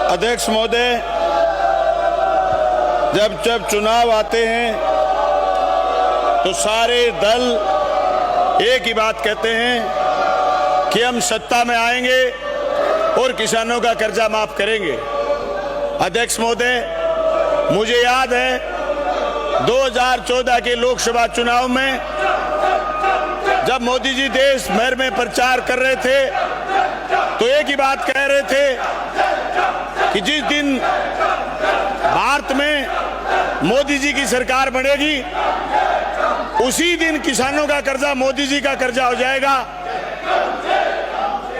अध्यक्ष महोदय, जब जब चुनाव आते हैं तो सारे दल एक ही बात कहते हैं कि हम सत्ता में आएंगे और किसानों का कर्जा माफ करेंगे। अध्यक्ष महोदय, मुझे याद है 2014 के लोकसभा चुनाव में जब मोदी जी देश भर में प्रचार कर रहे थे तो एक ही बात कह रहे थे कि जिस दिन भारत में मोदी जी की सरकार बनेगी उसी दिन किसानों का कर्जा मोदी जी का कर्जा हो जाएगा।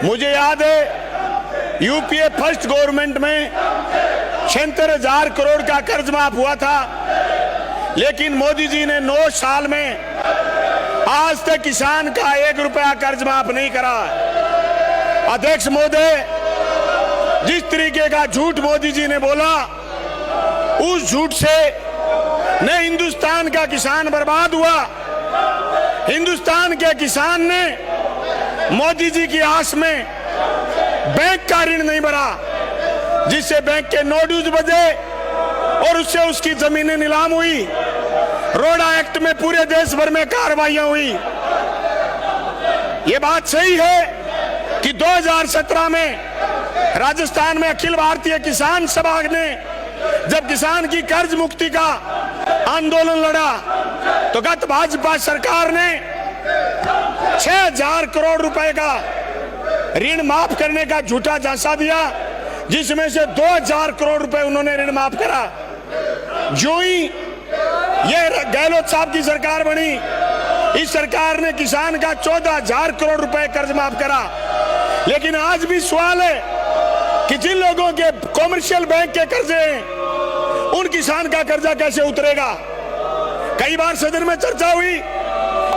मुझे याद है यूपीए फर्स्ट गवर्नमेंट में 76,000 करोड़ का कर्ज माफ हुआ था, लेकिन मोदी जी ने 9 साल में आज तक किसान का 1 रुपया कर्ज माफ नहीं करा। अध्यक्ष महोदय, जिस तरीके का झूठ मोदी जी ने बोला, उस झूठ से न हिंदुस्तान का किसान बर्बाद हुआ, हिंदुस्तान के किसान ने मोदी जी की आस में बैंक का ऋण नहीं भरा, जिससे बैंक के नो ड्यूज बजे और उससे उसकी जमीनें नीलाम हुई। रोडा एक्ट में पूरे देश भर में कार्रवाइयां हुई। ये बात सही है कि 2017 में राजस्थान में अखिल भारतीय किसान सभा ने जब किसान की कर्ज मुक्ति का आंदोलन लड़ा तो गत भाजपा सरकार ने 6,000 करोड़ रुपए का ऋण माफ करने का झूठा झांसा दिया, जिसमें से 2,000 करोड़ रुपए उन्होंने ऋण माफ करा। जो ही ये गहलोत साहब की सरकार बनी, इस सरकार ने किसान का 14,000 करोड़ रुपए कर्ज माफ करा। लेकिन आज भी सवाल है कि जिन लोगों के कॉमर्शियल बैंक के कर्जे हैं उन किसान का कर्जा कैसे उतरेगा। कई बार सदन में चर्चा हुई,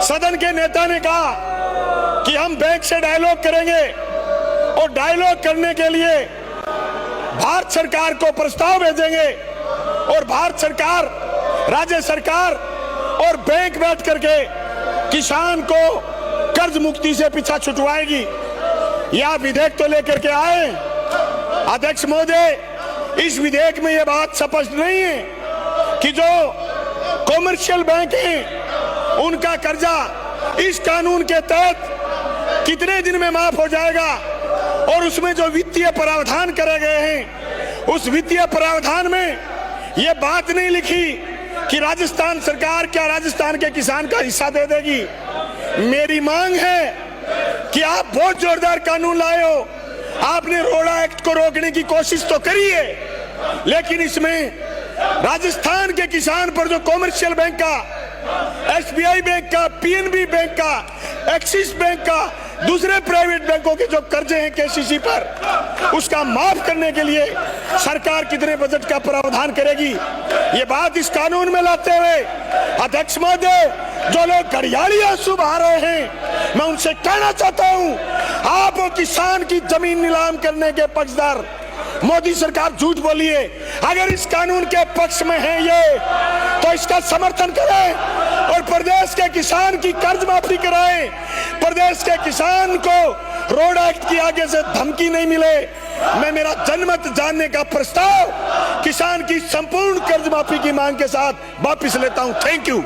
सदन के नेता ने कहा कि हम बैंक से डायलॉग करेंगे और डायलॉग करने के लिए भारत सरकार को प्रस्ताव भेजेंगे और भारत सरकार, राज्य सरकार और बैंक बैठ करके किसान को कर्ज मुक्ति से पीछा छुटवाएगी। यह विधेयक तो लेकर के आए। अध्यक्ष महोदय, इस विधेयक में यह बात स्पष्ट नहीं है कि जो कॉमर्शियल बैंक हैं उनका कर्जा इस कानून के तहत कितने दिन में माफ हो जाएगा, और उसमें जो वित्तीय प्रावधान करे गए हैं उस वित्तीय प्रावधान में यह बात नहीं लिखी कि राजस्थान सरकार क्या राजस्थान के किसान का हिस्सा दे देगी। मेरी मांग है कि आप बहुत जोरदार कानून लाए हो, आपने रोडा एक्ट को रोकने की कोशिश तो करी है, लेकिन इसमें राजस्थान के किसान पर जो कॉमर्शियल बैंक का, एसबीआई बैंक का, पीएनबी बैंक का, एक्सिस बैंक का, दूसरे प्राइवेट बैंकों के जो कर्जे हैं केसीसी पर, उसका माफ करने के लिए सरकार कितने बजट का प्रावधान करेगी, ये बात इस कानून में लाते हुए अध्यक्ष महोदय, जो लोग घड़ियाली आंसू बहा रहे हैं, मैं उनसे कहना चाहता हूं, आप वो किसान की जमीन नीलाम करने के पक्षधर मोदी सरकार झूठ बोली है। अगर इस कानून के पक्ष में है ये तो इसका समर्थन करें और प्रदेश के किसान की कर्ज माफी कराएं। प्रदेश के किसान को रोड एक्ट की आगे से धमकी नहीं मिले। मैं मेरा जनमत जानने का प्रस्ताव किसान की संपूर्ण कर्ज माफी की मांग के साथ वापस लेता हूं। Thank you.